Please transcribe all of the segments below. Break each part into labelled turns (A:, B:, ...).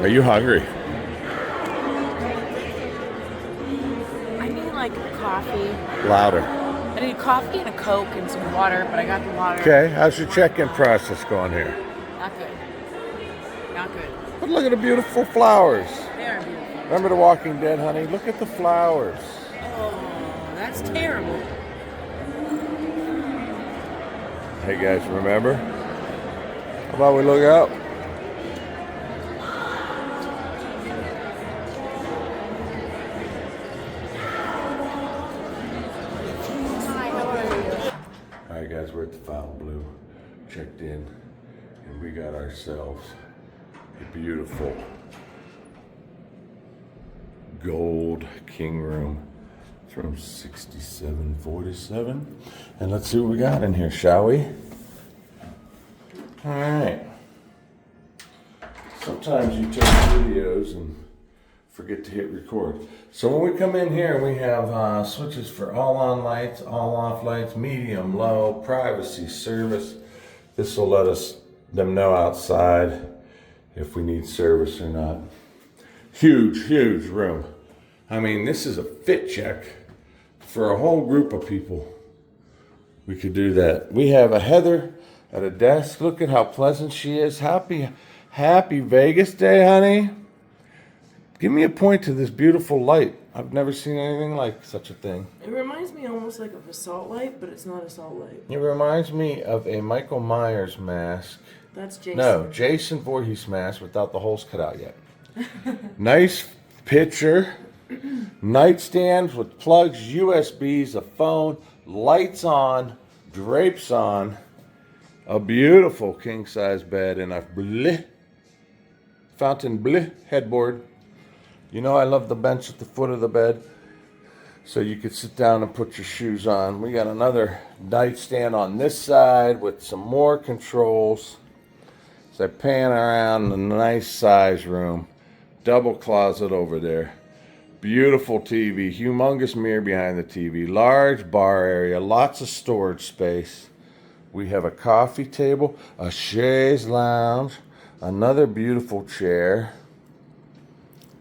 A: Are you hungry?
B: I need like coffee.
A: Louder.
B: I need coffee and a Coke and some water, but I got the water.
A: Okay, how's your check-in process going here?
B: Not good. Not good.
A: But look at the beautiful flowers.
B: They are beautiful.
A: Remember The Walking Dead, honey? Look at the flowers.
B: Oh, that's terrible.
A: Hey guys, remember? How about we look out? Alright guys, we're at the Fontainebleau. Checked in, and we got ourselves a beautiful gold king room. It's room 6747. And let's see what we got in here, shall we? Alright. Sometimes you take videos and forget to hit record. So when we come in here, we have switches for all on lights, all off lights, medium, low, privacy, service. This will let them know outside if we need service or not. Huge, huge room. I mean, this is a fit check for a whole group of people. We could do that. We have a Heather at a desk. Look at how pleasant she is. Happy Vegas day, honey. Give me a point to this beautiful light. I've never seen anything like such a thing.
B: It reminds me almost like of a salt light, but it's not a salt light.
A: It reminds me of a Michael Myers mask.
B: That's Jason.
A: No, Jason Voorhees mask without the holes cut out yet. Nice picture. Nightstands with plugs, USBs, a phone, lights on, drapes on, a beautiful king-size bed, and a Fontainebleau headboard. You know I love the bench at the foot of the bed, so you could sit down and put your shoes on. We got another nightstand on this side with some more controls. As I pan around the nice size room, double closet over there. Beautiful TV, humongous mirror behind the TV, large bar area, lots of storage space. We have a coffee table, a Chez lounge, another beautiful chair,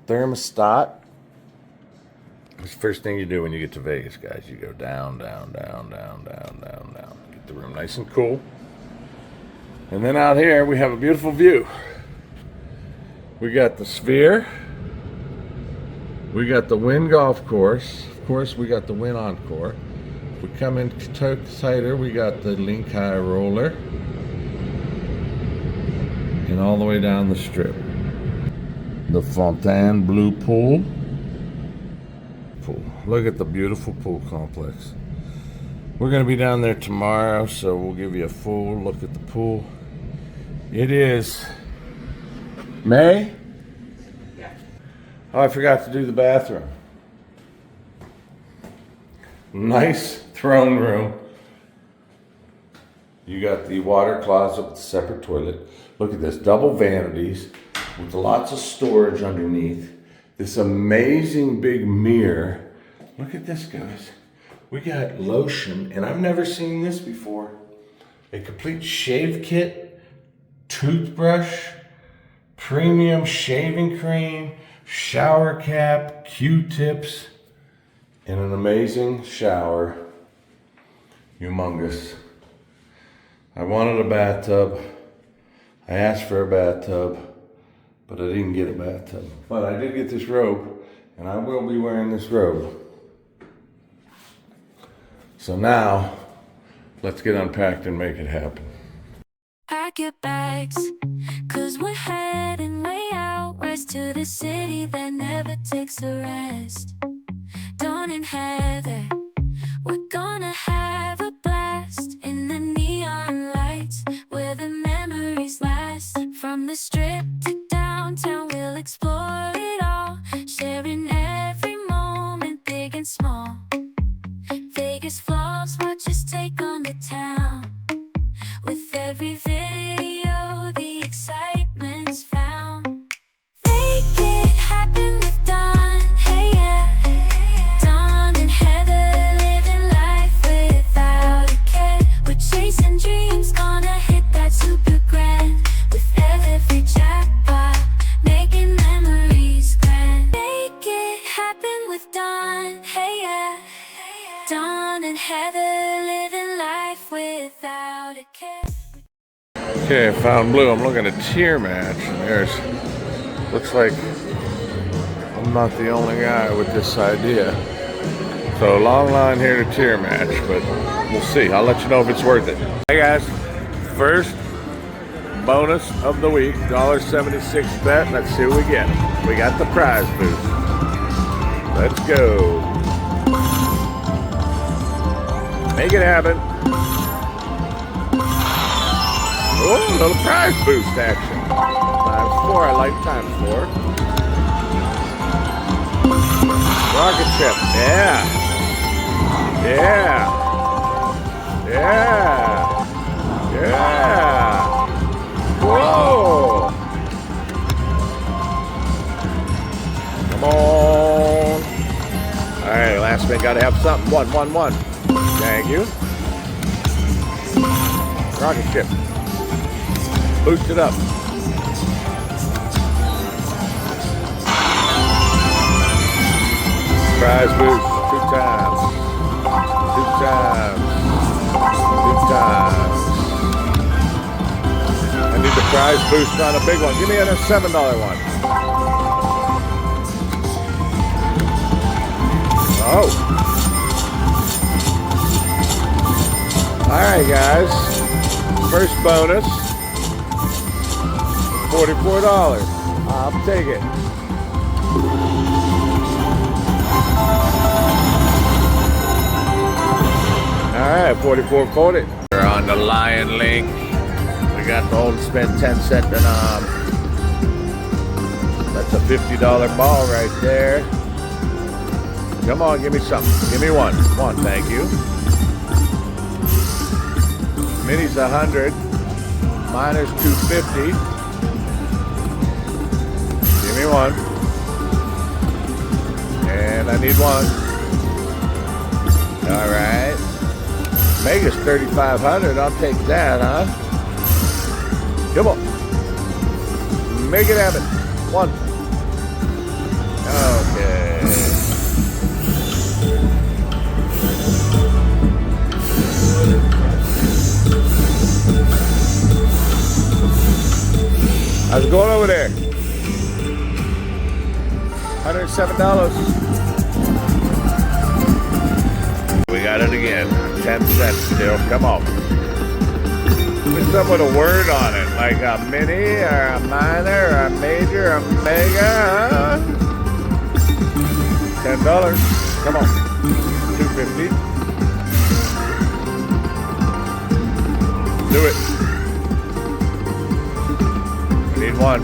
A: thermostat. It's the first thing you do when you get to Vegas, guys. You go down, down, down, down, down, down, down. Get the room nice and cool. And then out here, we have a beautiful view. We got the Sphere. We got the Wynn Golf Course. Of course, we got the Wynn Encore. If we come in tighter, we got the Link High Roller. And all the way down the strip. The Fontainebleau pool. Look at the beautiful pool complex. We're going to be down there tomorrow, so we'll give you a full look at the pool. It is May? Oh, I forgot to do the bathroom. Nice throne room. You got the water closet with a separate toilet. Look at this, double vanities with lots of storage underneath. This amazing big mirror. Look at this, guys. We got lotion, and I've never seen this before. A complete shave kit, toothbrush, premium shaving cream, shower cap, Q-tips, and an amazing shower. Humongous. I wanted a bathtub. I asked for a bathtub, but I didn't get a bathtub. But I did get this robe, and I will be wearing this robe. So now, let's get unpacked and make it happen.
C: Pack your bags, 'cause we're heading way out west to the city that never takes a rest. Dawn and Heather, we're gonna have a blast in the neon lights where the memories last. From the strip to downtown, we'll explore it all, sharing every moment, big and small. Vegas vlogs, watch us take on the town. With every video, the excitement's found. Make it happen with Dawn, hey yeah. Dawn and Heather, living life without a care. We're chasing dreams, gonna hit that super grand. With every jackpot, making
A: Okay, Fontainebleau. I'm looking at tier match, and there's looks like I'm not the only guy with this idea. So long line here to tier match, but we'll see. I'll let you know if it's worth it. Hey guys, first bonus of the week, $1.76 bet. Let's see what we get. We got the prize boost. Let's go. Make it happen. Oh, a little prize boost action. ×4, I like ×4. Rocket ship, yeah. Yeah. Yeah. Yeah. Whoa. Come on. All right, last man got to have something. 1, 1, 1. Thank you. Rocket ship. Boost it up. Prize boost 2 times. 2 times. 2 times. I need the prize boost on a big one. Give me a $7 one. Oh. Alright guys. First bonus. $44. I'll take it. Alright, 44.40. We're on the Lion Link. We got the old spend 10 cent denom. That's a $50 ball right there. Come on, give me something. Give me one. One, thank you. Mini's 100. Miner's 250. Give me one. And I need one. All right. Mega's 3,500. I'll take that, huh? Come on. Make it happen. One. Okay. How's it going over there? $107. We got it again. 10 cents still. Come on. Put some with a word on it, like a mini or a minor or a major or a mega. $10. Come on. $2.50. Do it. Need one.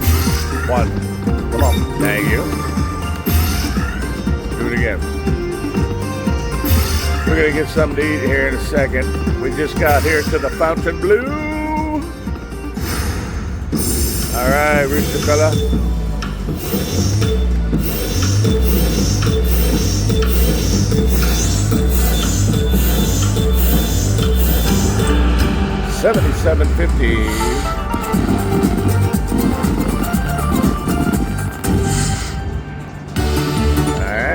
A: One. Come on. Thank you. Do it again. We're going to get something to eat here in a second. We just got here to the Fontainebleau. All right, Rooster fella. $77.50.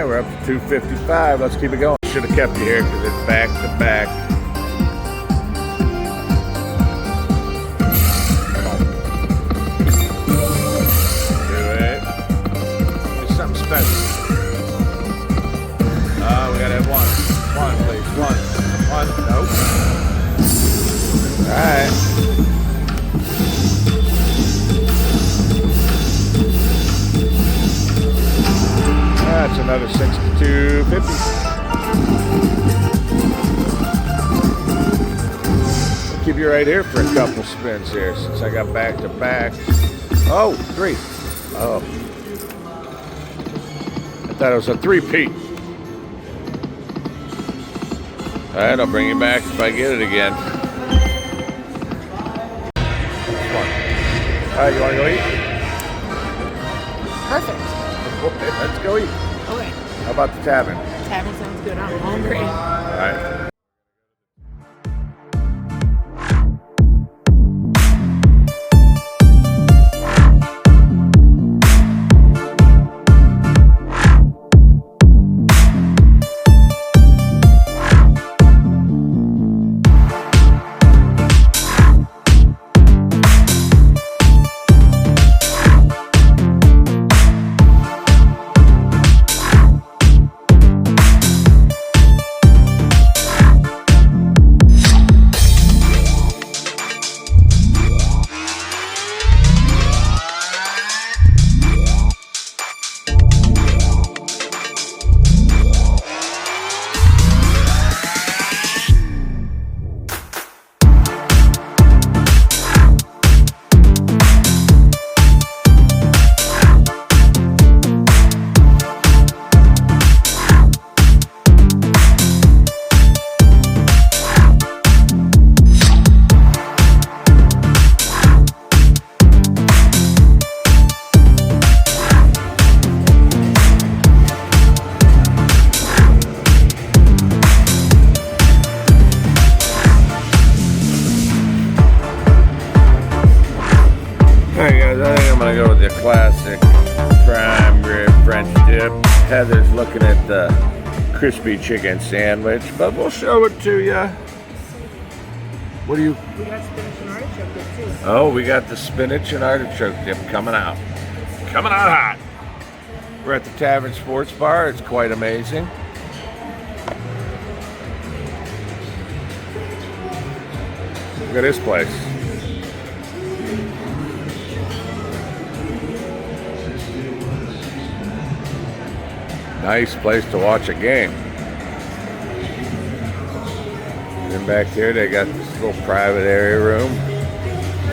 A: We're up to 255. Let's keep it going. Should have kept you here because it's back to back. Come on. Do it. Do something special. Oh, we gotta have one. One, please. One. One. Nope. All right. That's another $62.50. I'll keep you right here for a couple spins here since I got back to back. Oh, 3. Oh. I thought it was a 3-peat. All right, I'll bring you back if I get it again. All right, you want to go eat?
B: Perfect.
A: Okay, let's go eat.
B: Okay.
A: How about the Tavern?
B: Tavern sounds good. I'm hungry.
A: All right. I think I'm gonna go with the classic prime rib French dip. Heather's looking at the crispy chicken sandwich, but we'll show it to you. What do you?
B: We got spinach and artichoke dip too.
A: Oh, we got the spinach and artichoke dip coming out. Coming out hot. We're at the Tavern Sports Bar. It's quite amazing. Look at this place. Nice place to watch a game. And back here they got this little private area room.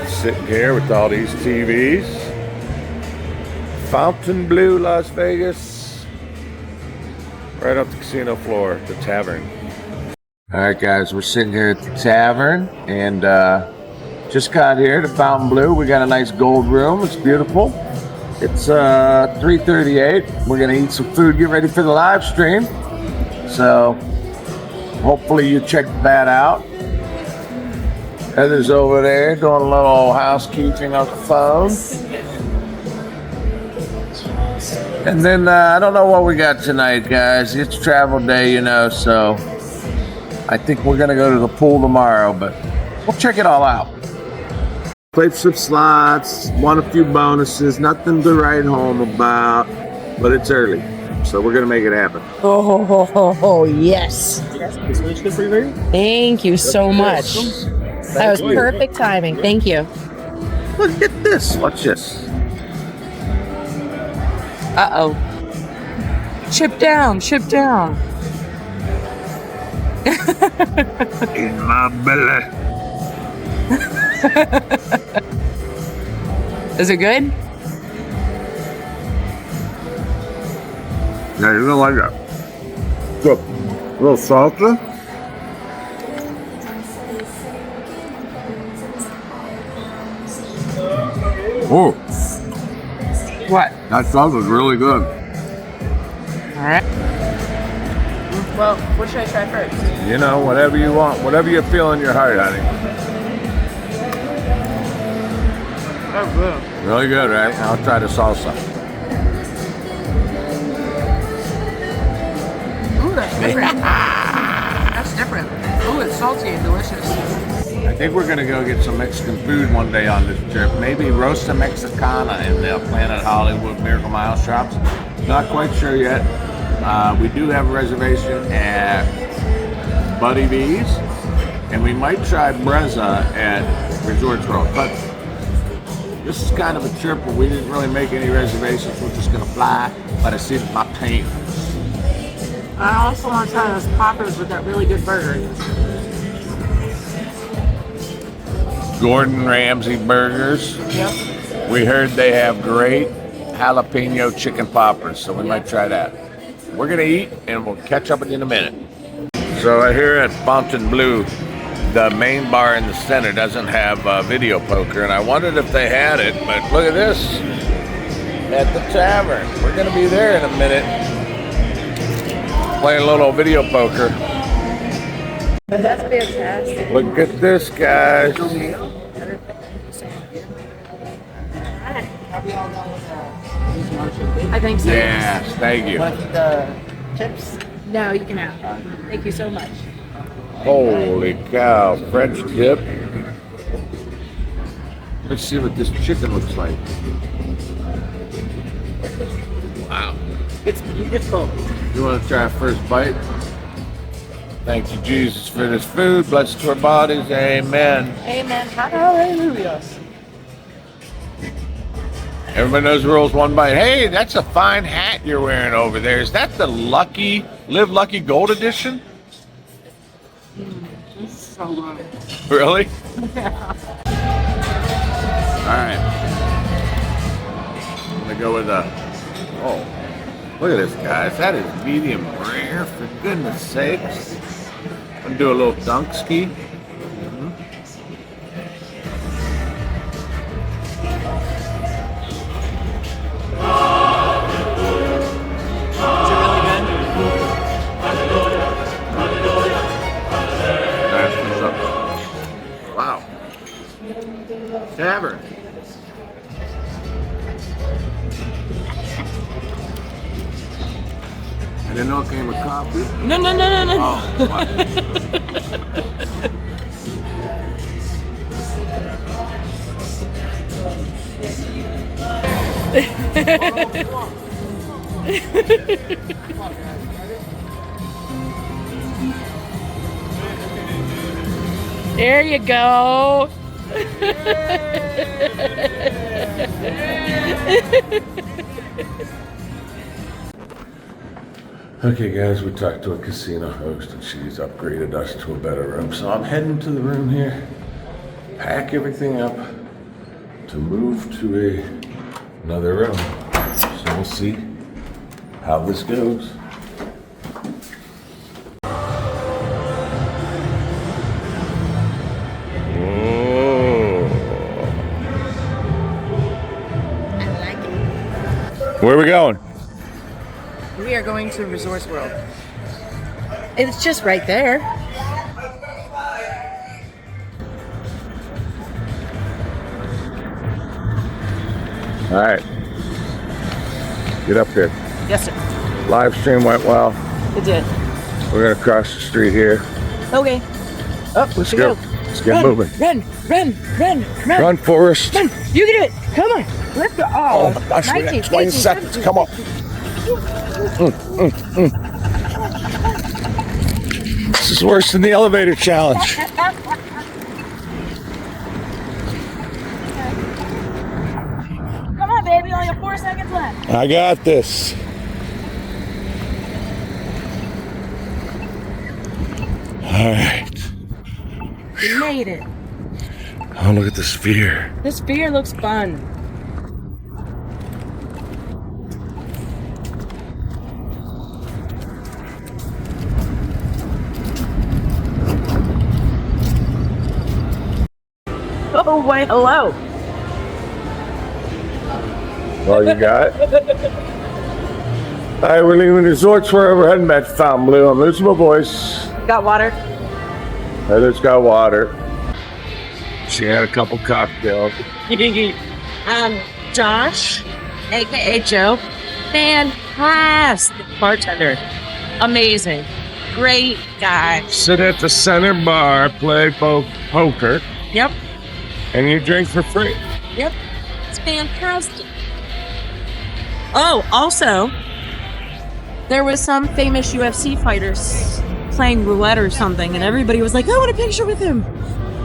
A: Sitting here with all these TVs. Fontainebleau, Las Vegas. Right off the casino floor, the Tavern. Alright guys, we're sitting here at the Tavern and just got here to Fontainebleau. We got a nice gold room. It's beautiful. It's 3:38. We're gonna eat some food, get ready for the live stream. So hopefully you check that out. Heather's over there doing a little housekeeping on the phone. And then I don't know what we got tonight, guys. It's travel day, you know, so I think we're gonna go to the pool tomorrow, but we'll check it all out. Played some slots, won a few bonuses, nothing to write home about, but it's early, so we're gonna make it happen.
B: Oh, yes. Thank you so much. That was perfect timing. Thank you.
A: Look at this. Watch this.
B: Uh-oh. Chip down, chip down.
A: In my belly.
B: Is it good?
A: Yeah, you're gonna like that. Good. A little salsa. Oh,
B: What?
A: that sauce is really good.
B: All right. Well, what should I try first?
A: You know, whatever you want, whatever you feel in your heart, honey.
B: Oh, good.
A: Really good, right? I'll try the salsa.
B: Ooh, that's different. That's different. Ooh, it's salty and delicious.
A: I think we're gonna go get some Mexican food one day on this trip. Maybe Rosa Mexicana in the Planet Hollywood Miracle Mile shops. Not quite sure yet. We do have a reservation at Buddy V's, and we might try Brezza at Resorts World. But this is kind of a trip where we didn't really make any reservations. We're just gonna fly by the seat of my pants.
B: I also want to try those poppers with that really good burger.
A: Gordon Ramsay burgers.
B: Yep.
A: We heard they have great jalapeno chicken poppers, so we might try that. We're gonna eat and we'll catch up with you in a minute. So right here at Fontainebleau, the main bar in the center doesn't have video poker, and I wondered if they had it, but look at this at the Tavern. We're gonna be there in a minute, playing a little video poker.
B: That's fantastic.
A: Look at this, guys.
B: I think so.
A: Yes, thank you.
B: The chips? No, you can have. Thank you so much.
A: Holy cow, French dip. Let's see what this chicken looks like. Wow.
B: It's beautiful.
A: You want to try a first bite? Thank you, Jesus, for this food. Blessed to our bodies. Amen.
B: Amen. Hallelujah.
A: Everybody knows the rules, one bite. Hey, that's a fine hat you're wearing over there. Is that the Lucky, Live Lucky Gold Edition?
B: This is so good.
A: Really?
B: Yeah.
A: All right. I'm going to go with a, oh, look at this, guys. That is medium rare, for goodness sakes. I'm going to do a little dunk ski. Wow. Tavern. I didn't know it came with coffee.
B: No, no, no, no, no.
A: Oh, what?
B: There you go.
A: Okay guys, we talked to a casino host and she's upgraded us to a better room. So I'm heading to the room here, pack everything up to move to another room. So we'll see how this goes. Where are we going?
B: We are going to Resorts World. It's just right there.
A: All right. Get up here.
B: Yes, sir.
A: Live stream went well.
B: It did.
A: We're gonna cross the street here.
B: Okay. Up,
A: Let's go. Let's get moving.
B: Run, run, run, run.
A: Run, Forrest.
B: Run. You can do it. Come on. Let's go.
A: Oh my gosh, we got 20 seconds. Come on. This is worse than the elevator challenge.
B: Come on, baby. Only 4 seconds left.
A: I got this. All right.
B: You made it.
A: Oh, look at the sphere.
B: This sphere looks fun. Oh, wait, hello.
A: All you got? All right, we're leaving resorts where we're heading back to Fontainebleau. I'm losing my voice.
B: Got water?
A: Heather's got water. She had a couple cocktails.
B: Josh, aka Joe, fantastic bartender. Amazing. Great guy.
A: Sit at the center bar, play poker,
B: Yep.
A: and you drink for free.
B: Yep. It's fantastic. Oh, also, there was some famous UFC fighters playing roulette or something, and everybody was like, I want a picture with him.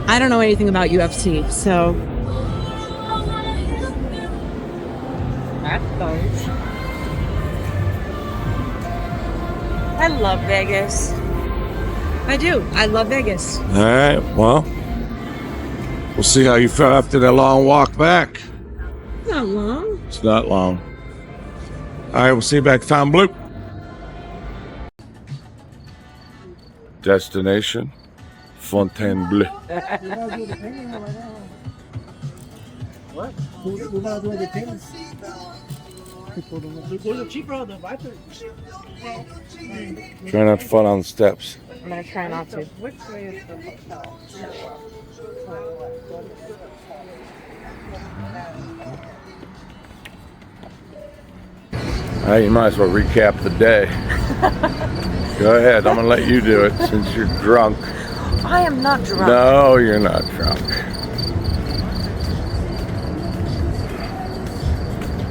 B: I don't know anything about UFC, so. That's fun. I love Vegas. I do. I love Vegas.
A: All right, well, we'll see how you felt after that long walk back.
B: Not long.
A: It's not long. All right, we'll see you back at Fontainebleau. Destination, Fontainebleau.
D: What?
A: Try not to fall down the steps.
B: I'm gonna try not to.
A: All right, you might as well recap the day. Go ahead, I'm gonna let you do it since you're drunk.
B: I am not drunk.
A: No, you're not drunk.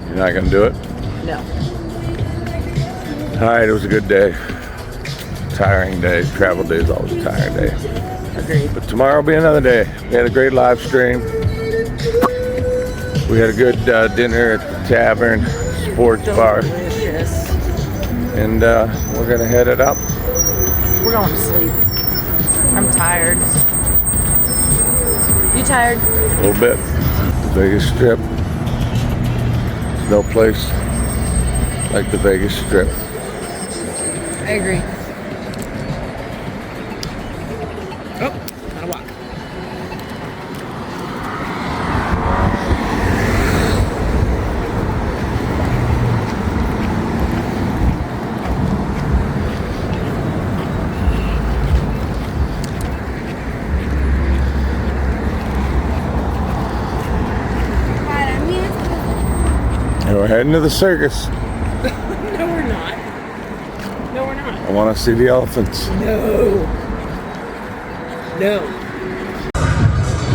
A: You're not gonna do it?
B: No.
A: All right, it was a good day. Tiring day. Travel day is always a tiring day.
B: Agreed.
A: But tomorrow will be another day. We had a great live stream. We had a good dinner at the Tavern, sports bar.
B: Delicious.
A: And we're gonna head it up.
B: We're going to sleep. I'm tired. You tired?
A: A little bit. Vegas Strip. There's no place like the Vegas Strip.
B: I agree. Oh, gotta walk.
A: And we're heading to the circus.
B: No, we're not. No, we're not.
A: I want to see the elephants.
B: No. No.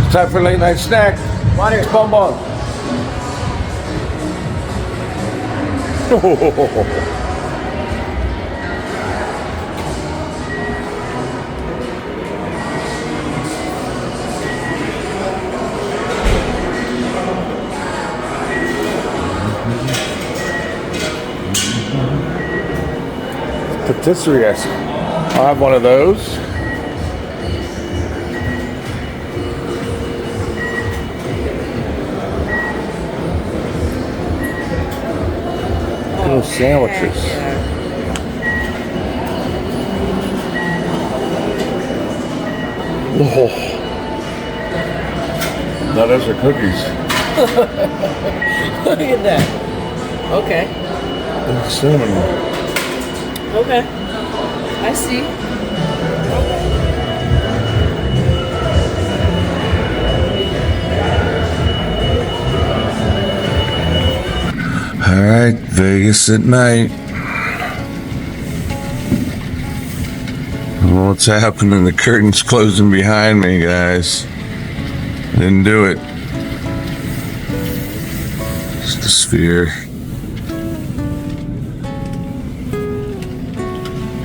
A: It's time for a late night snack.
B: Water.
A: It's bonbon. Patisserie. I'll have one of those. Little sandwiches. Oh. No, those are cookies.
B: Look at that. Okay.
A: Cinnamon.
B: Okay. I see.
A: All right, Vegas at night. What's happening? The curtain's closing behind me, guys. Didn't do it. Just a sphere.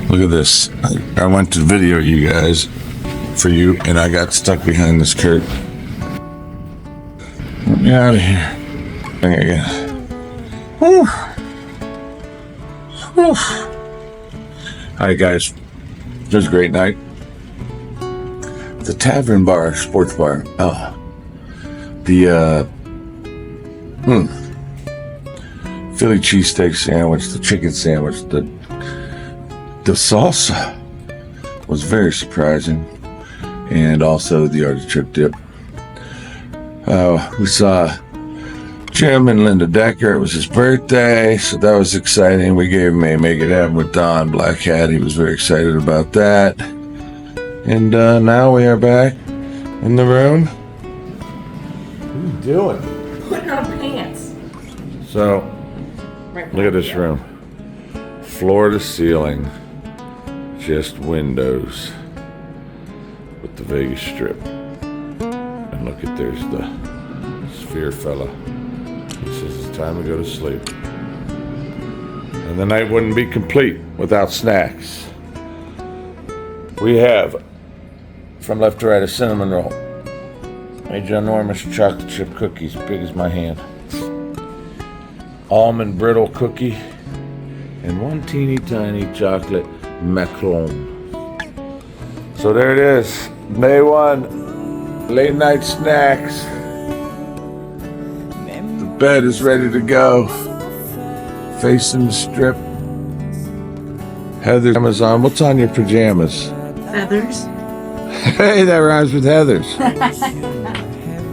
A: Look at this. I went to video you guys for you, and I got stuck behind this curtain. Let me out of here. Again. Whew. Whew. Hi guys, it was a great night. The Tavern bar, sports bar. Oh, the Philly cheesesteak sandwich, the chicken sandwich, the salsa was very surprising, and also the artichoke dip. We saw Jim and Linda Decker. It was his birthday, so that was exciting. We gave him a Makeithappenwith Don Black Hat. He was very excited about that. And now we are back in the room. What are you doing?
B: Putting on pants.
A: So, look at this room. Floor to ceiling. Just windows with the Vegas Strip. And look at, there's the sphere fella. He says it's time to go to sleep. And the night wouldn't be complete without snacks. We have, from left to right, a cinnamon roll, a ginormous chocolate chip cookies, big as my hand, almond brittle cookie, and one teeny tiny chocolate macaron. So there it is, day one, late night snacks. Bed is ready to go. Facing the Strip. Heather's Amazon. What's on your pajamas?
B: Feathers.
A: Hey, that rhymes with Heather's.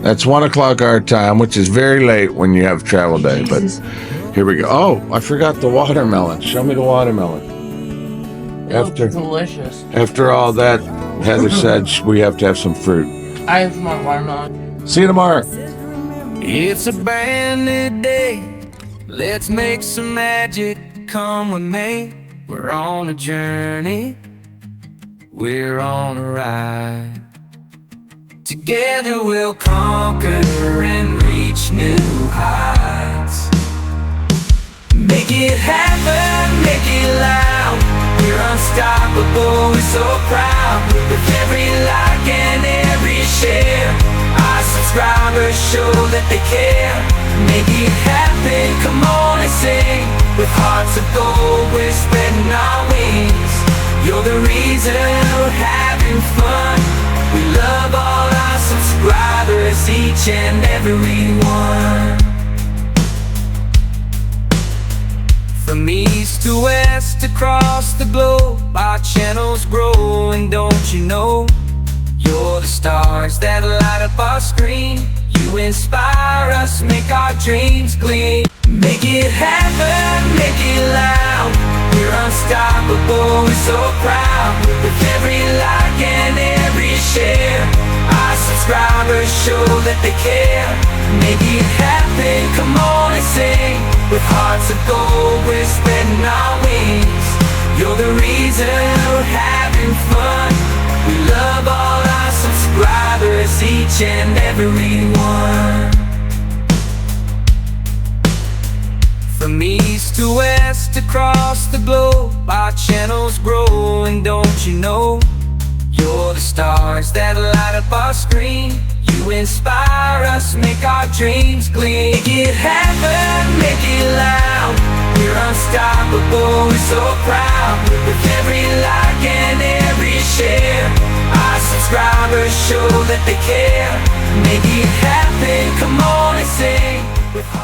A: That's 1 o'clock our time, which is very late when you have travel day. But here we go. Oh, I forgot the watermelon. Show me the watermelon.
B: Delicious.
A: After all that, Heather said we have to have some fruit.
B: I have my watermelon.
A: See you tomorrow.
E: It's a brand new day. Let's make some magic. Come with me. We're on a journey. We're on a ride. Together we'll conquer and reach new heights. Make it happen, make it loud. We're unstoppable, we're so proud. With every like and every share, our subscribers show that they care. Make it happen, come on and sing. With hearts of gold, we're spreading our wings. You're the reason we're having fun. We love all our subscribers, each and every one. From east to west, across the globe, our channels grow, and don't you know, you're the stars that light up our screen. You inspire us, make our dreams gleam. Make it happen, make it loud. We're unstoppable, we're so proud. With every like and every share, our subscribers show that they care. Make it happen, come on and sing. You're the reason we're having fun. We love all our subscribers, each and every one. From east to west, across the globe, our channel's growing, don't you know? You're the stars that light up our screen. You inspire us, make our dreams gleam. Make it happen, make it loud. We're unstoppable, we're so proud. With every like and every share, our subscribers show that they care. Make it happen, come on and sing with